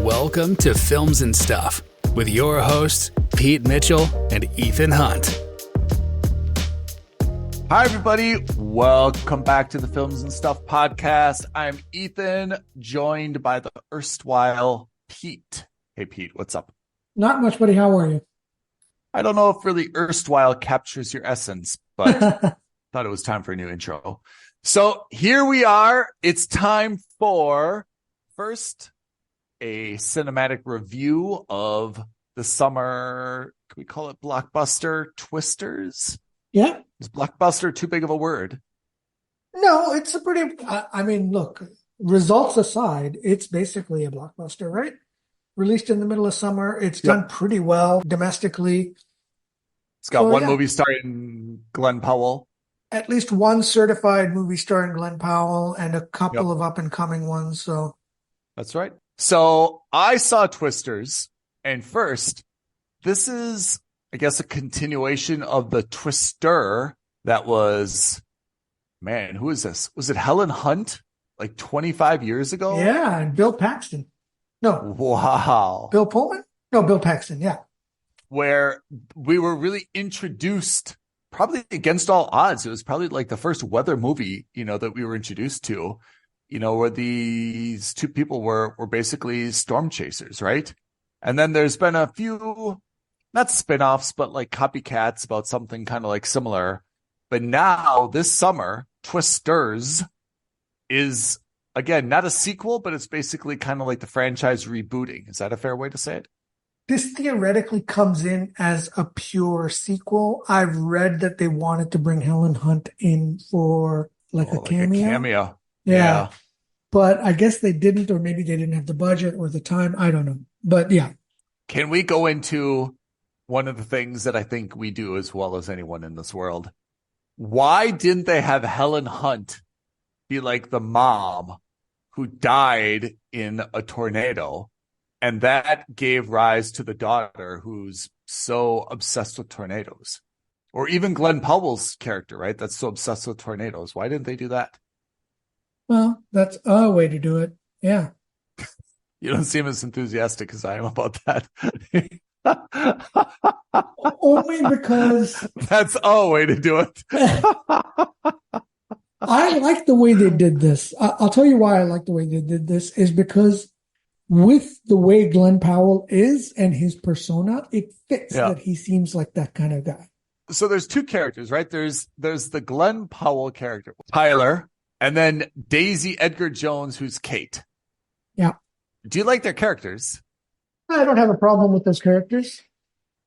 Welcome to Films and Stuff with your hosts, Pete Mitchell and Ethan Hunt. Hi, everybody. Welcome back to the Films and Stuff podcast. I'm Ethan, joined by the erstwhile Pete. Hey, Pete, what's up? Not much, buddy. How are you? I don't know if really erstwhile captures your essence, but thought it was time for a new intro. So here we are. It's time for first a cinematic review of the summer, can we call it blockbuster twisters? Yeah. Is blockbuster too big of a word? No, it's a pretty, look, results aside, it's basically a blockbuster, right? Released in the middle of summer. It's done pretty well domestically. It's got one movie starring Glenn Powell. At least one certified movie starring Glenn Powell and a couple of up-and-coming ones. So that's right. So I saw Twisters, and first, this is, I guess, a continuation of the Twister that was, man, who is this? Was it Helen Hunt like 25 years ago? Yeah, and Bill Paxton. No. Wow. Bill Pullman? No, Bill Paxton, yeah. Where we were really introduced, probably against all odds. It was probably like the first weather movie, that we were introduced to, where these two people were basically storm chasers, right? And then there's been a few, not spin-offs, but like copycats about something kind of like similar. But now this summer, Twisters is, again, not a sequel, but it's basically kind of like the franchise rebooting. Is that a fair way to say it? This theoretically comes in as a pure sequel. I've read that they wanted to bring Helen Hunt in for like a cameo. A cameo. Yeah. But I guess they didn't, or maybe they didn't have the budget or the time. I don't know. But yeah. Can we go into one of the things that I think we do as well as anyone in this world? Why didn't they have Helen Hunt be like the mom who died in a tornado? And that gave rise to the daughter who's so obsessed with tornadoes. Or even Glenn Powell's character, right? That's so obsessed with tornadoes. Why didn't they do that? Well, that's a way to do it. Yeah. You don't seem as enthusiastic as I am about that. Only because that's a way to do it. I like the way they did this. I'll tell you why I like the way they did this is because with the way Glenn Powell is and his persona, it fits that he seems like that kind of guy. So there's two characters, right? There's the Glenn Powell character, Tyler, and then Daisy Edgar Jones, who's Kate. Yeah. Do you like their characters? I don't have a problem with those characters.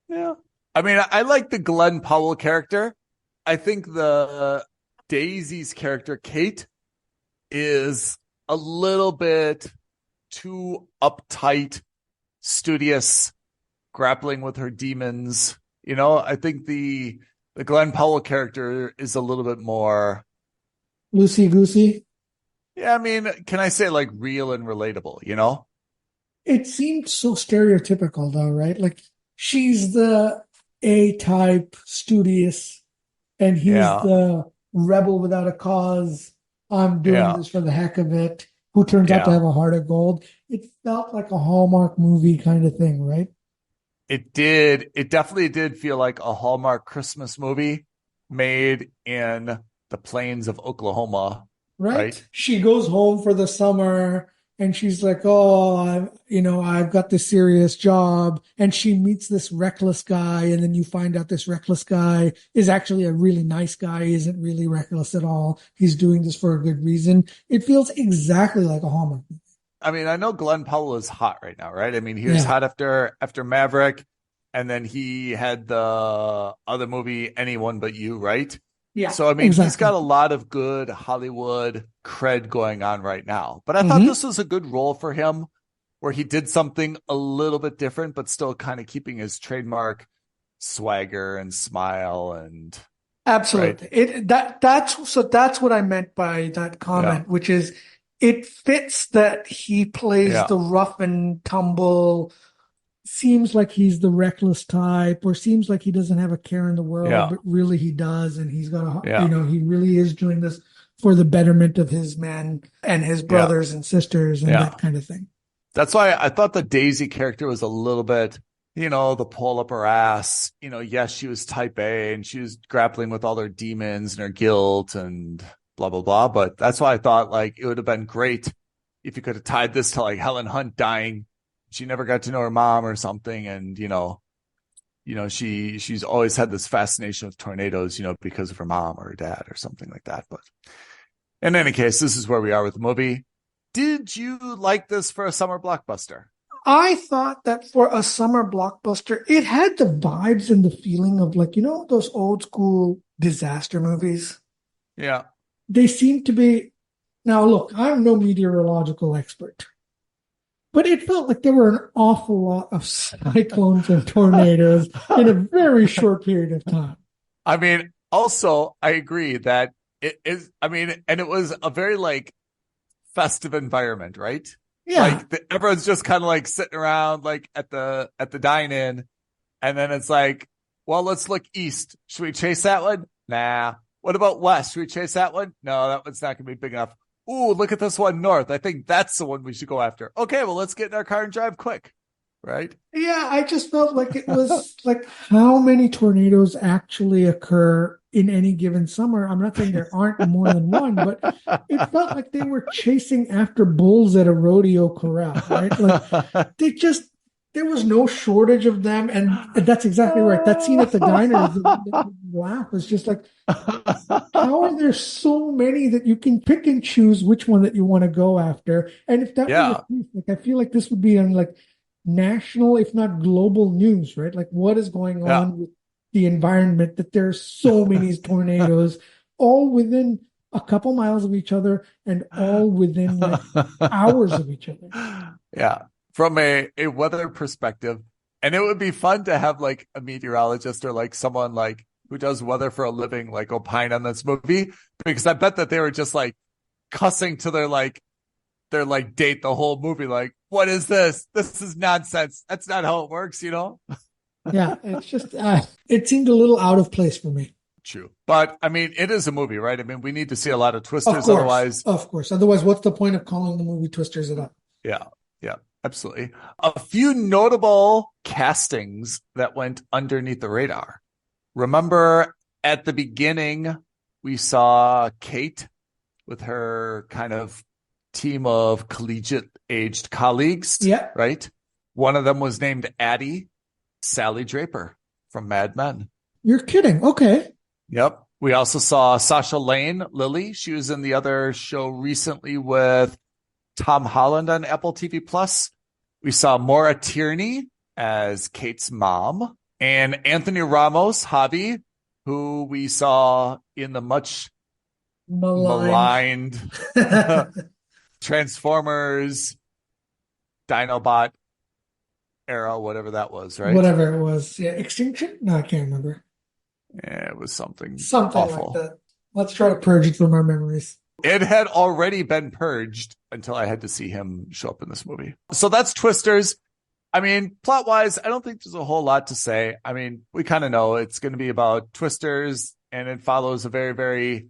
Yeah. I mean, I like the Glenn Powell character. I think the Daisy's character, Kate, is a little bit too uptight, studious, grappling with her demons. I think the Glenn Powell character is a little bit more loosey-goosey. Yeah, I mean, can I say like real and relatable, It seemed so stereotypical though, right? Like she's the A-type, studious, and he's the rebel without a cause. I'm doing this for the heck of it. Who turns out to have a heart of gold. It felt like a Hallmark movie kind of thing, right? It did. It definitely did feel like a Hallmark Christmas movie made in the plains of Oklahoma. Right? She goes home for the summer and she's like, oh, I've got this serious job. And she meets this reckless guy. And then you find out this reckless guy is actually a really nice guy. He isn't really reckless at all. He's doing this for a good reason. It feels exactly like a Hallmark movie. I mean, I know Glenn Powell is hot right now, right? I mean, he was hot after Maverick. And then he had the other movie, Anyone But You, right? Yeah. So, I mean, he's got a lot of good Hollywood cred going on right now. But I thought this was a good role for him where he did something a little bit different, but still kind of keeping his trademark swagger and smile and. Absolutely. Right? That's what I meant by that comment, which is it fits that he plays the rough and tumble, seems like he's the reckless type, or seems like he doesn't have a care in the world, but really he does. And he's got he really is doing this for the betterment of his men and his brothers and sisters and that kind of thing. That's why I thought the Daisy character was a little bit, the pull up her ass. Yes, she was type A and she was grappling with all her demons and her guilt and blah, blah, blah. But that's why I thought like it would have been great if you could have tied this to like Helen Hunt dying. She never got to know her mom or something. And, she's always had this fascination with tornadoes, because of her mom or her dad or something like that. But in any case, this is where we are with the movie. Did you like this for a summer blockbuster? I thought that for a summer blockbuster, it had the vibes and the feeling of like, those old school disaster movies. Yeah. They seem to be. Now, look, I'm no meteorological expert, but it felt like there were an awful lot of cyclones and tornadoes in a very short period of time. I mean, also, I agree that it is, and it was a very like festive environment, right? Yeah. Like everyone's just kind of like sitting around like at the dine-in, and then it's like, well, let's look east. Should we chase that one? Nah. What about west? Should we chase that one? No, that one's not gonna be big enough. Ooh, look at this one north. I think that's the one we should go after. Okay, well, let's get in our car and drive quick. Right? Yeah, I just felt like it was like how many tornadoes actually occur in any given summer. I'm not saying there aren't more than one, but it felt like they were chasing after bulls at a rodeo corral, right? Like there was no shortage of them. And that's exactly right. That scene at the diner, the laugh was just like, how are there so many that you can pick and choose which one that you want to go after? And if that were the case, like I feel like this would be on like national, if not global news, right? Like what is going on with the environment that there's so many tornadoes all within a couple miles of each other and all within like hours of each other. Yeah. From a weather perspective. And it would be fun to have like a meteorologist or like someone like who does weather for a living, like opine on this movie, because I bet that they were just like cussing to their date the whole movie. Like, what is this? This is nonsense. That's not how it works, Yeah, it's just, it seemed a little out of place for me. True. But I mean, it is a movie, right? I mean, we need to see a lot of twisters. Otherwise, what's the point of calling the movie Twisters it up? Yeah. Yeah, absolutely. A few notable castings that went underneath the radar. Remember at the beginning, we saw Kate with her kind of team of collegiate aged colleagues. Yeah. Right. One of them was named Addie, Sally Draper from Mad Men. You're kidding. Okay. Yep. We also saw Sasha Lane, Lily. She was in the other show recently with Tom Holland on Apple TV Plus. We saw Maura Tierney as Kate's mom and Anthony Ramos, Javi, who we saw in the much maligned Transformers, Dinobot era, whatever that was, right? Whatever it was. Yeah. Extinction? No, I can't remember. Yeah, it was something like awful. that. Let's try to purge it from our memories. It had already been purged until I had to see him show up in this movie. So that's Twisters. I mean, plot-wise, I don't think there's a whole lot to say. I mean, we kind of know it's going to be about Twisters, and it follows a very, very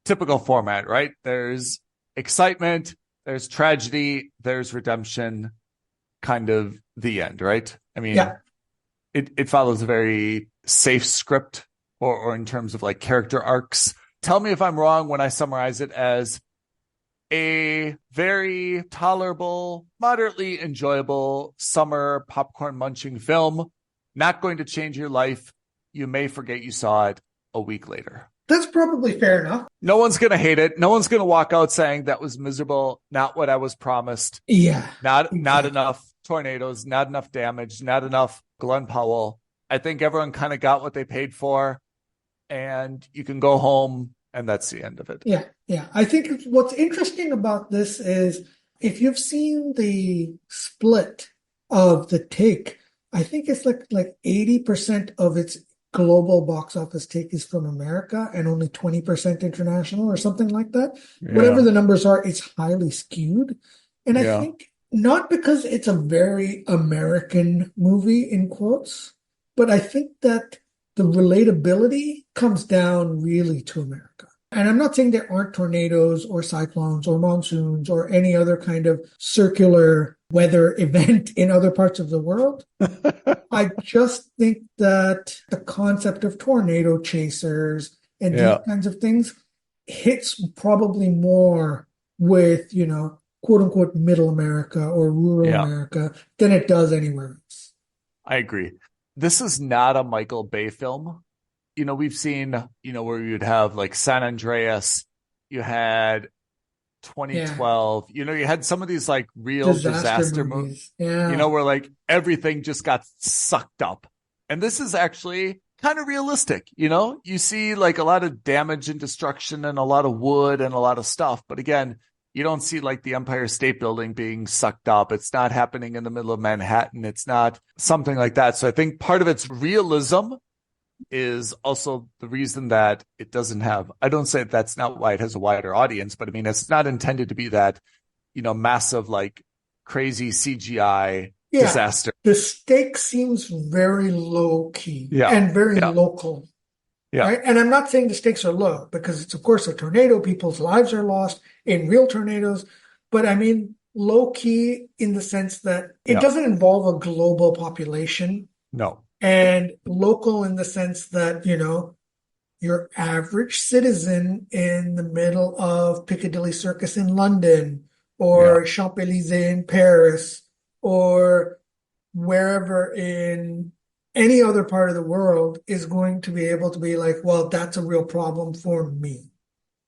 typical format, right? There's excitement, there's tragedy, there's redemption, kind of the end, right? I mean, it follows a very safe script or in terms of like character arcs. Tell me if I'm wrong when I summarize it as a very tolerable, moderately enjoyable summer popcorn munching film. Not going to change your life. You may forget you saw it a week later. That's probably fair enough. No one's going to hate it. No one's going to walk out saying that was miserable. Not what I was promised. Yeah. Not enough tornadoes, not enough damage, not enough Glenn Powell. I think everyone kind of got what they paid for, and you can go home, and that's the end of it. Yeah. Yeah. I think what's interesting about this is if you've seen the split of the take, I think it's like 80% of its global box office take is from America and only 20% international or something like that. Yeah. Whatever the numbers are, it's highly skewed. And I think not because it's a very American movie in quotes, but I think that the relatability comes down really to America. And I'm not saying there aren't tornadoes or cyclones or monsoons or any other kind of circular weather event in other parts of the world. I just think that the concept of tornado chasers and these kinds of things hits probably more with, quote unquote, middle America or rural America than it does anywhere else. I agree. This is not a Michael Bay film. We've seen, where you'd have like San Andreas, you had 2012, you had some of these like real disaster movies, where like everything just got sucked up. And this is actually kind of realistic. You see like a lot of damage and destruction and a lot of wood and a lot of stuff. But again, you don't see like the Empire State Building being sucked up. It's not happening in the middle of Manhattan. It's not something like that. So I think part of its realism is also the reason that it doesn't have, I don't say that's not why it has a wider audience, but I mean, it's not intended to be that, massive, like crazy CGI disaster. The stake seems very low key and very local. Yeah. Right? And I'm not saying the stakes are low because it's, of course, a tornado. People's lives are lost in real tornadoes. But I mean, low key in the sense that it doesn't involve a global population. No. And local in the sense that, your average citizen in the middle of Piccadilly Circus in London or Champs-Élysées in Paris or wherever in any other part of the world is going to be able to be like, well, that's a real problem for me.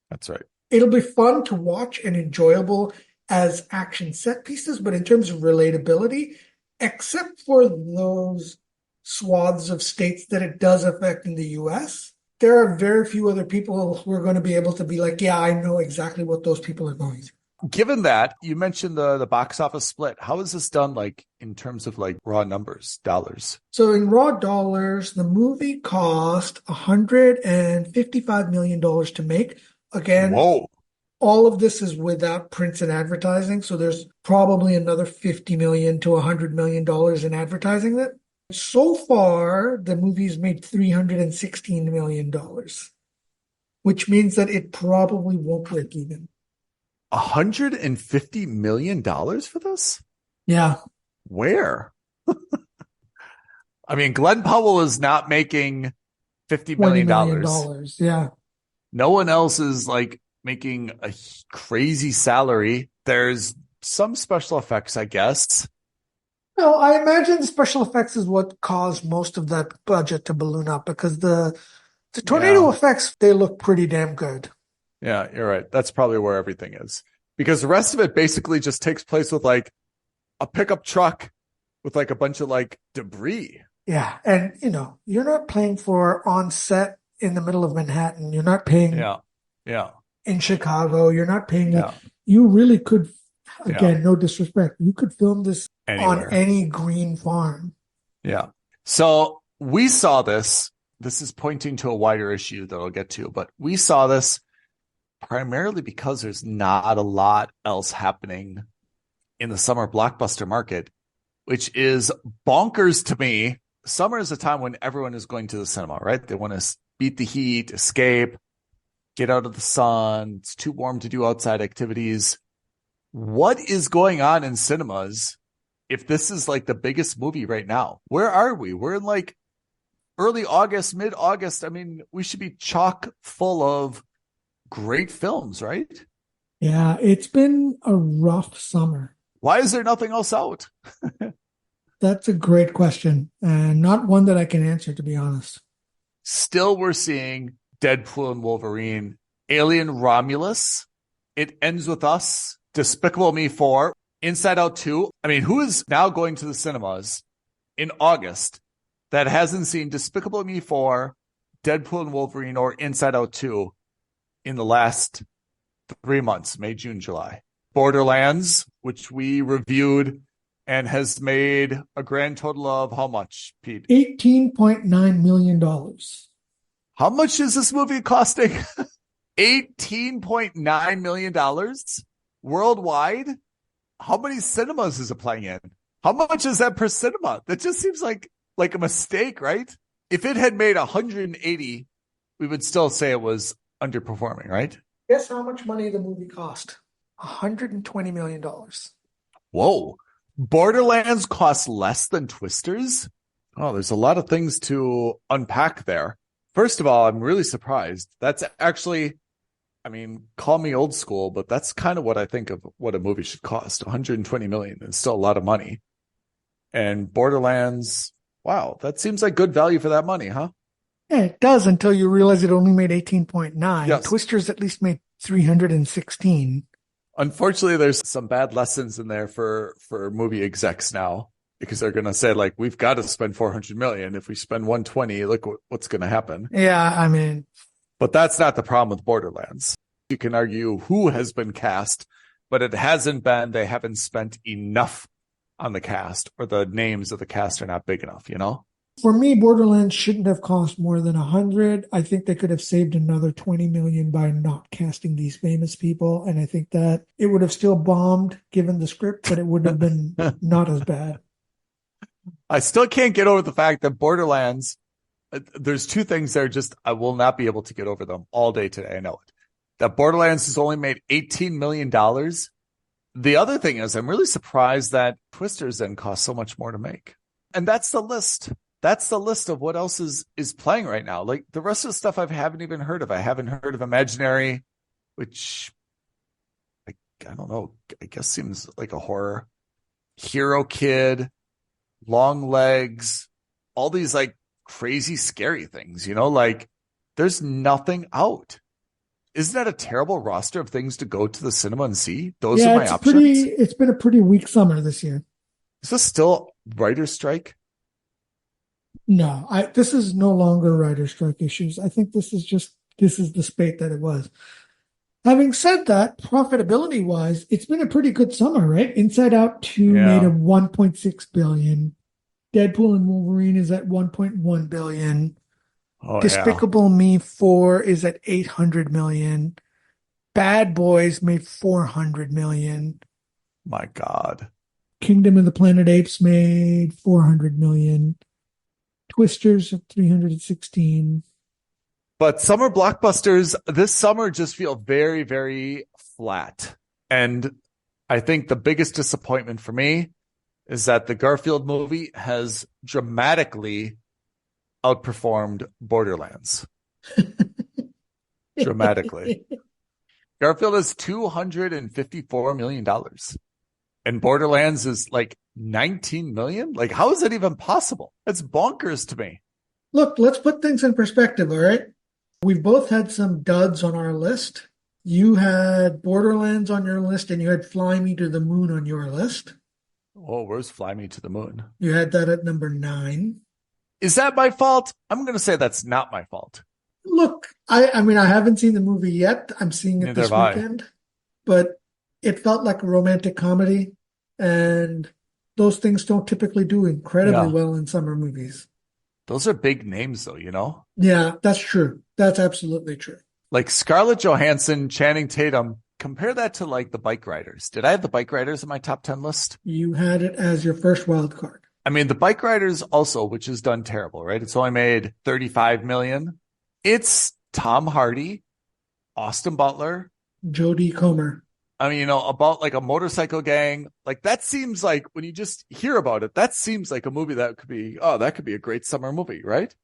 That's right. It'll be fun to watch and enjoyable as action set pieces, but in terms of relatability, except for those swaths of states that it does affect in the US, there are very few other people who are going to be able to be like, yeah, I know exactly what those people are going through. Given that, you mentioned the box office split. How is this done, like, in terms of, like, raw numbers, dollars? So in raw dollars, the movie cost $155 million to make. Again, whoa. All of this is without prints and advertising, so there's probably another $50 million to $100 million in advertising that. So far, the movie's made $316 million, which means that it probably won't break even. $150 million for this? Yeah. Where? I mean, Glenn Powell is not making $50 million. $20 million, yeah. No one else is like making a crazy salary. There's some special effects, I guess. No, I imagine the special effects is what caused most of that budget to balloon up because the tornado effects, they look pretty damn good. Yeah, you're right. That's probably where everything is. Because the rest of it basically just takes place with like a pickup truck with like a bunch of like debris. Yeah. And, you're not playing for on set in the middle of Manhattan. You're not paying in Chicago. You're not paying. You really could, again, no disrespect. You could film this anywhere. On any green farm. Yeah. So we saw this. This is pointing to a wider issue that I'll get to, but we saw this primarily because there's not a lot else happening in the summer blockbuster market, which is bonkers to me. Summer is a time when everyone is going to the cinema, right? They want to beat the heat, escape, get out of the sun. It's too warm to do outside activities. What is going on in cinemas if this is like the biggest movie right now? Where are we? We're in like early August, mid-August. I mean, we should be chock full of great films, right? Yeah, it's been a rough summer. Why is there nothing else out? That's a great question, and not one that I can answer, to be honest. Still, we're seeing Deadpool and Wolverine, Alien Romulus, It Ends With Us, Despicable Me 4, Inside Out 2. I mean, who is now going to the cinemas in August that hasn't seen Despicable Me 4, Deadpool and Wolverine, or Inside Out 2 in the last 3 months, May, June, July? Borderlands, which we reviewed and has made a grand total of how much, Pete? $18.9 million. How much is this movie costing? $18.9 million worldwide? How many cinemas is it playing in? How much is that per cinema? That just seems like a mistake, right? If it had made 180, we would still say it was underperforming, right? Guess how much money the movie cost? $120 million. Whoa. Borderlands costs less than Twisters? Oh, there's a lot of things to unpack there. First of all, I'm really surprised. That's actually, I mean, call me old school, but that's kind of what I think of what a movie should cost. 120 million is still a lot of money. And Borderlands, wow, that seems like good value for that money, huh? Yeah, it does until you realize it only made 18.9. Yes. Twisters at least made 316. Unfortunately, there's some bad lessons in there for movie execs now, because they're going to say, like, we've got to spend 400 million. If we spend 120, look what's going to happen. Yeah, I mean, but that's not the problem with Borderlands. You can argue who has been cast, but it hasn't been, they haven't spent enough on the cast, or the names of the cast are not big enough, you know? For me, Borderlands shouldn't have cost more than 100. I think they could have saved another 20 million by not casting these famous people. And I think that it would have still bombed given the script, but it wouldn't have been not as bad. I still can't get over the fact that Borderlands, there's two things there just, I will not be able to get over them all day today. I know it. That Borderlands has only made $18 million. The other thing is, I'm really surprised that Twisters then cost so much more to make. And that's the list. That's the list of what else is playing right now. Like the rest of the stuff I haven't even heard of. I haven't heard of Imaginary, which I don't know, I guess seems like a horror. Hero Kid, Long Legs, all these like crazy scary things, you know, like there's nothing out. Isn't that a terrible roster of things to go to the cinema and see? Those are my options. It's been a pretty weak summer this year. Is this still writer's strike? No, this is no longer writer's strike issues. I think this is the spate that it was. Having said that, profitability wise, it's been a pretty good summer, right? Inside Out 2 made a 1.6 billion. Deadpool and Wolverine is at 1.1 billion. Despicable Me 4 is at 800 million. Bad Boys made 400 million. My God. Kingdom of the Planet Apes made 400 million. Twisters at 316. But summer blockbusters this summer just feel very, very flat. And I think the biggest disappointment for me is that the Garfield movie has dramatically outperformed Borderlands. Dramatically. Garfield is $254 million. And Borderlands is like 19 million? Like, how is that even possible? That's bonkers to me. Look, let's put things in perspective, all right? We've both had some duds on our list. You had Borderlands on your list, and you had Fly Me to the Moon on your list. Oh, where's Fly Me to the Moon? You had that at number 9. Is that my fault? I'm going to say that's not my fault. Look, I mean, I haven't seen the movie yet. I'm seeing it this weekend. But it felt like a romantic comedy, and those things don't typically do incredibly well in summer movies. Those are big names, though, you know? Yeah, that's true. That's absolutely true. Like Scarlett Johansson, Channing Tatum, compare that to like the Bike Riders. Did I have the Bike Riders in my top 10 list? You had it as your first wild card. I mean, the Bike Riders also, which has done terrible, right? It's only made 35 million. It's Tom Hardy, Austin Butler, Jodie Comer. I mean, you know, about like a motorcycle gang. Like that seems like when you just hear about it, that seems like a movie that could be, that could be a great summer movie, right?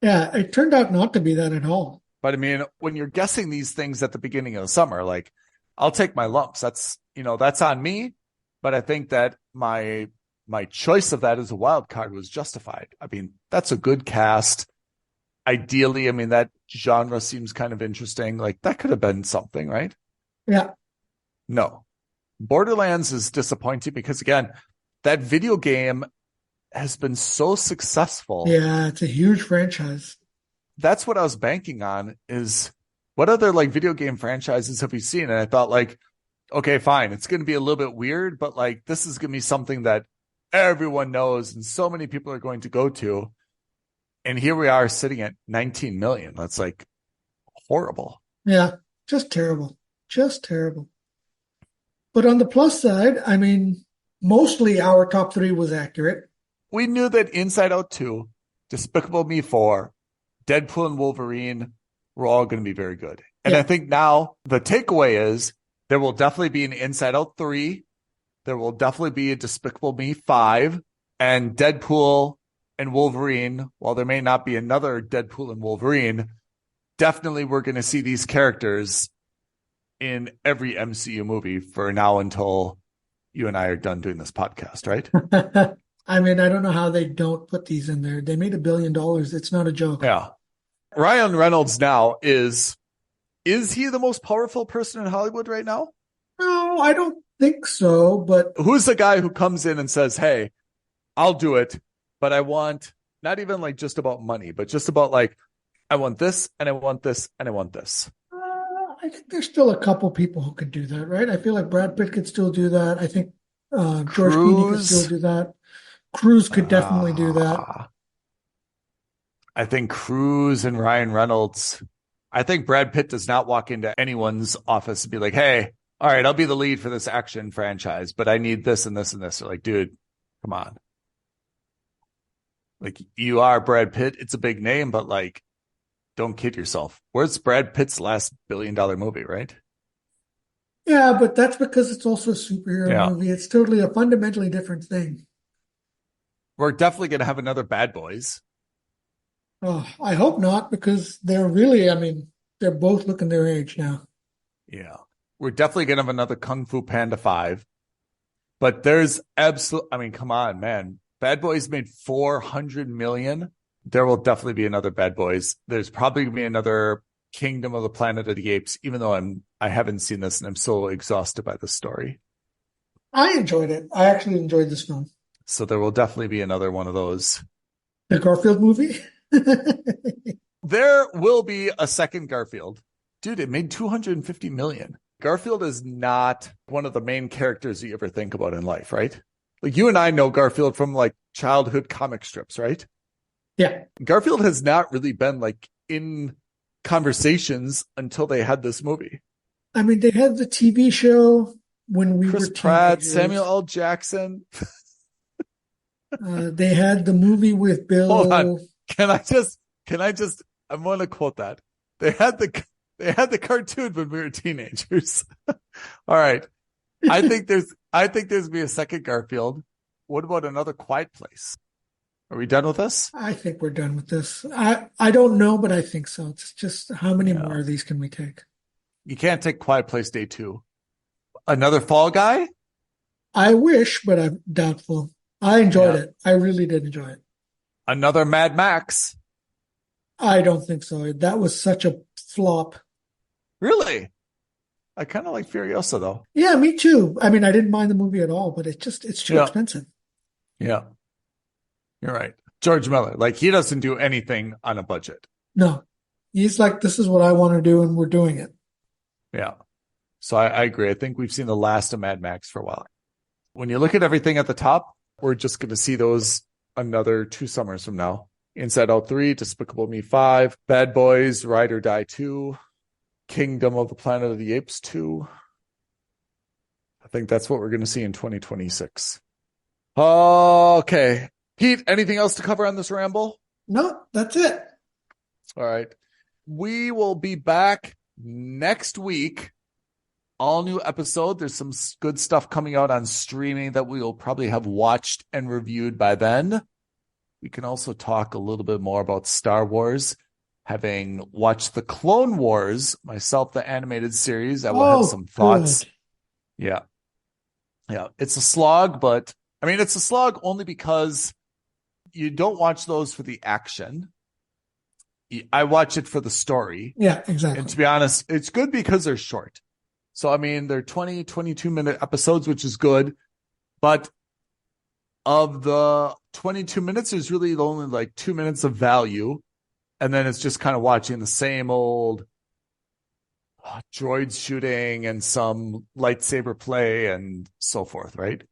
Yeah, it turned out not to be that at all. But I mean, when you're guessing these things at the beginning of the summer, like I'll take my lumps. That's, you know, that's on me. But I think that my choice of that as a wild card was justified. I mean, that's a good cast. Ideally, I mean, that genre seems kind of interesting. Like that could have been something, right? Yeah. No. Borderlands is disappointing because, again, that video game has been so successful. Yeah, it's a huge franchise. That's what I was banking on, is what other like video game franchises have we seen? And I thought like, okay, fine. It's going to be a little bit weird, but like this is going to be something that everyone knows and so many people are going to go to. And here we are sitting at 19 million. That's like horrible. Yeah, just terrible. Just terrible. But on the plus side, I mean, mostly our top 3 was accurate. We knew that Inside Out 2, Despicable Me 4, Deadpool and Wolverine, were all going to be very good. And I think now the takeaway is there will definitely be an Inside Out 3. There will definitely be a Despicable Me 5, and Deadpool and Wolverine. While there may not be another Deadpool and Wolverine, definitely we're going to see these characters in every MCU movie for now until you and I are done doing this podcast, right? I mean, I don't know how they don't put these in there. They made $1 billion. It's not a joke. Yeah. Ryan Reynolds now is he the most powerful person in Hollywood right now? No, I don't think so, but who's the guy who comes in and says, hey, I'll do it, but I want not even like just about money, but just about like, I want this and I want this and I want this. I think there's still a couple people who could do that, right? I feel like Brad Pitt could still do that. I think George Clooney could still do that. Cruise could definitely do that. I think Cruise and Ryan Reynolds. I think Brad Pitt does not walk into anyone's office and be like, hey, all right, I'll be the lead for this action franchise, but I need this and this and this. They're like, dude, come on. Like, you are Brad Pitt. It's a big name, but like, don't kid yourself. Where's Brad Pitt's last $1 billion movie, right? Yeah, but that's because it's also a superhero movie. It's totally a fundamentally different thing. We're definitely going to have another Bad Boys. Oh, I hope not, because they're really, I mean, they're both looking their age now. Yeah. We're definitely going to have another Kung Fu Panda 5. But there's I mean, come on, man. Bad Boys made $400 million. There will definitely be another Bad Boys. There's probably going to be another Kingdom of the Planet of the Apes, even though I haven't seen this and I'm so exhausted by the story. I enjoyed it. I actually enjoyed this film. So there will definitely be another one of those. The Garfield movie? There will be a second Garfield. Dude, it made $250 million. Garfield is not one of the main characters you ever think about in life, right? Like, you and I know Garfield from like childhood comic strips, right? Yeah. Garfield has not really been like in conversations until they had this movie. I mean, they had the TV show when we were Chris Pratt, teenagers. Samuel L. Jackson. They had the movie with Bill. Hold on. Can I just, I'm going to quote that. They had the cartoon when we were teenagers. All right. I think there's gonna be a second Garfield. What about another Quiet Place? Are we done with this? I think we're done with this. I don't know, but I think so. It's just how many more of these can we take? You can't take Quiet Place Day 2. Another Fall Guy? I wish, but I'm doubtful. I enjoyed it. I really did enjoy it. Another Mad Max? I don't think so. That was such a flop. Really? I kind of like Furiosa, though. Yeah, me too. I mean, I didn't mind the movie at all, but it's too expensive. Yeah. You're right. George Miller, like, he doesn't do anything on a budget. No. He's like, this is what I want to do, and we're doing it. Yeah. So I agree. I think we've seen the last of Mad Max for a while. When you look at everything at the top, we're just going to see those another 2 summers from now. Inside Out 3, Despicable Me 5, Bad Boys, Ride or Die 2, Kingdom of the Planet of the Apes 2. I think that's what we're going to see in 2026. Okay. Pete, anything else to cover on this ramble? No, that's it. All right. We will be back next week. All new episode. There's some good stuff coming out on streaming that we will probably have watched and reviewed by then. We can also talk a little bit more about Star Wars. Having watched the Clone Wars, myself, the animated series, I will have some thoughts. Good. Yeah. Yeah. It's a slog, but I mean, it's a slog only because you don't watch those for the action. I watch it for the story. Yeah, exactly. And to be honest, it's good because they're short. So, I mean, they're 20, 22-minute episodes, which is good. But of the 22 minutes, there's really only like 2 minutes of value. And then it's just kind of watching the same old droids shooting and some lightsaber play and so forth, right?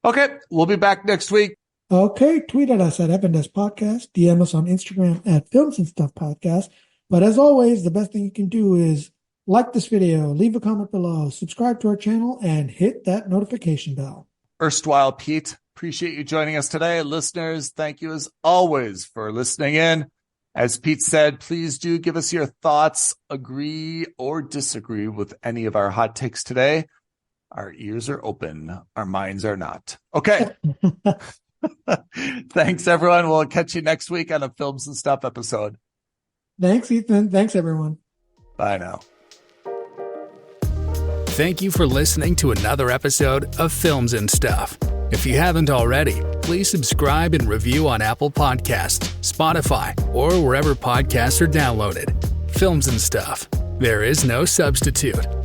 Okay, we'll be back next week. Okay, tweet at us at Evandes Podcast. DM us on Instagram at Films and Stuff Podcast. But as always, the best thing you can do is like this video, leave a comment below, subscribe to our channel, and hit that notification bell. Erstwhile Pete, appreciate you joining us today. Listeners, thank you as always for listening in. As Pete said, please do give us your thoughts, agree or disagree with any of our hot takes today. Our ears are open. Our minds are not. Okay. Thanks, everyone. We'll catch you next week on a Films and Stuff episode. Thanks, Ethan. Thanks, everyone. Bye now. Thank you for listening to another episode of Films and Stuff. If you haven't already, please subscribe and review on Apple Podcasts, Spotify, or wherever podcasts are downloaded. Films and Stuff. There is no substitute.